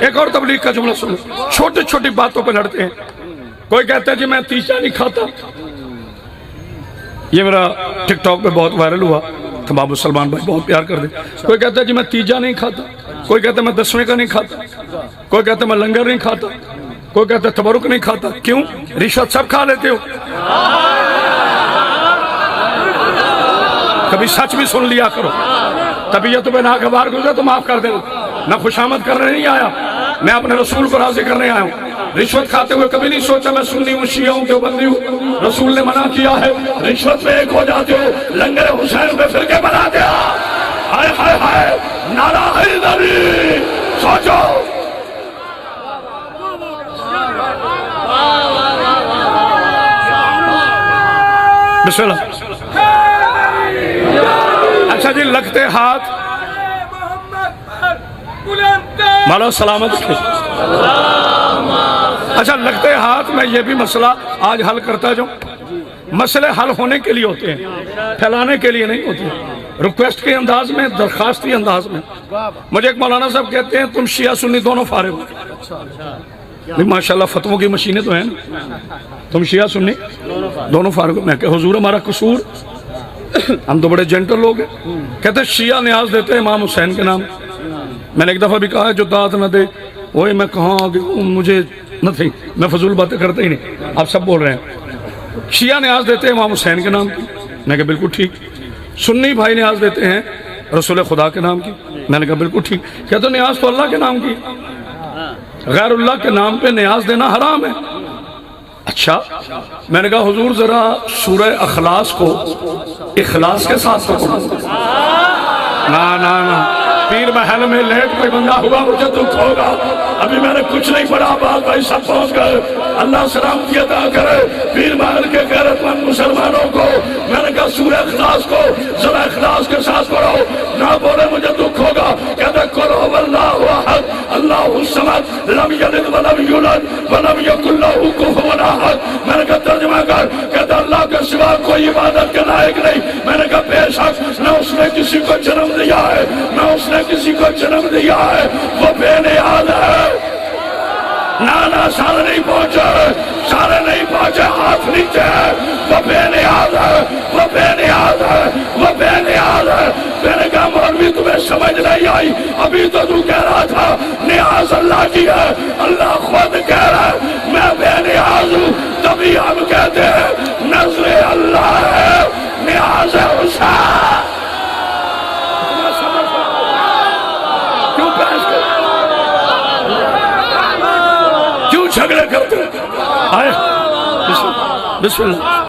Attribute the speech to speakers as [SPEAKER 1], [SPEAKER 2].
[SPEAKER 1] ایک اور تبلیغ کا جملہ سنو، چھوٹی چھوٹی باتوں پہ لڑتے ہیں. کوئی کہتا ہے جی میں تیجا نہیں کھاتا. یہ میرا ٹک ٹاک پہ بہت وائرل ہوا، تمام مسلمان بھائی بہت پیار کر دیں. کوئی کہتا ہے جی میں تیجا نہیں کھاتا، کوئی کہتا ہے میں 10ویں کا نہیں کھاتا، کوئی کہتا ہے میں لنگر نہیں کھاتا، کوئی کہتا ہے تبرک نہیں کھاتا. کیوں؟ رشوت سب کھا لیتے ہو. کبھی سچ بھی سن لیا کرو. طبیعت پہ ناگوار گزرے تو معاف کر دینا. میں خوشامد کرنے نہیں آیا، میں اپنے رسول کو راضی کرنے آیا ہوں. رشوت کھاتے ہوئے کبھی نہیں سوچا میں سنی ہوں، شیعہ ہوں، دیوبندی ہوں. رسول نے منع کیا ہے. رشوت میں ایک ہو جاتے ہو، لنگر حسین پہ فرقے بنا دیا. ہائے ہائے ہائے، نعرہ حیدری. سوچو بسم اللہ. اچھا جی، لگتے ہاتھ مالا سلامت کے. اچھا لگتے ہاتھ میں یہ بھی مسئلہ آج حل کرتا جاؤں. مسئلے حل ہونے کے لیے ہوتے ہیں، پھیلانے کے لیے نہیں ہوتے. ریکویسٹ کے انداز میں، درخواستی انداز میں. مجھے ایک مولانا صاحب کہتے ہیں تم شیعہ سنی دونوں فارغ ہو. ماشاءاللہ فتووں کی مشینیں تو ہیں نا. تم شیعہ سنی دونوں فارغ ہو. میں کہ حضور ہمارا قصور، ہم تو بڑے جنٹل لوگ ہیں. کہتے ہیں شیعہ نیاز دیتے ہیں امام حسین کے نام. میں نے ایک دفعہ بھی کہا ہے جو داد نہ دے وہی میں کہاں مجھے نہ تھی. میں فضول باتیں کرتا ہی نہیں، آپ سب بول رہے ہیں. شیعہ نیاز دیتے ہیں امام حسین کے نام کی. میں کہا بالکل ٹھیک. سنی بھائی نیاز دیتے ہیں رسول خدا کے نام کی. میں نے کہا بالکل ٹھیک. کہتے ہیں نیاز تو اللہ کے نام کی، غیر اللہ کے نام پہ نیاز دینا حرام ہے. اچھا، میں نے کہا حضور ذرا سورہ اخلاص کو اخلاص کے ساتھ پڑھو. نا پیر محل میں لیٹ کوئی بندہ ہوا مجھے دکھ ہوگا. ابھی میں نے کچھ نہیں پڑھا، بات بھائی سب پہنچ گئے. اللہ سلامتی عطا کرے پیر محل کے غیرت مند مسلمانوں کو. میں نے کہا سورہ اخلاص کو ذرا اخلاص کے ساتھ پڑھو. نہ بولے مجھے دکھ ہوگا. کہتے قل هو اللہ احد اللہ الصمد لم یلد ولم یولد ولم یکن لہ کفوا احد. میں نے کہا ترجمہ کر. کہتا اللہ کے سوا کوئی عبادت کے لائق نہیں. میں نے کہا بے شک نہ اس نے کسی کو جنم دیا ہے، نہ اس نے کسی کو جنم دیا ہے، وہ بے نیاز ہے. نانا سارے نہیں پہنچے، سارے نہیں پہنچے، ہاتھ نیچے. وہ بے نیاز ہے، وہ بے نیاز ہے، وہ بے نیاز ہے. میں نے کہا مولوی تمہیں سمجھ نہیں آئی. ابھی تو تو کہہ رہا تھا نیاز اللہ کی ہے. اللہ خود کہہ رہا ہے میں بے نیاز ہوں. تبھی ہم کہتے ہیں نظر اللہ ہے، نیاز ہے حسین. جھگڑے کرتے ہیں. بسم اللہ.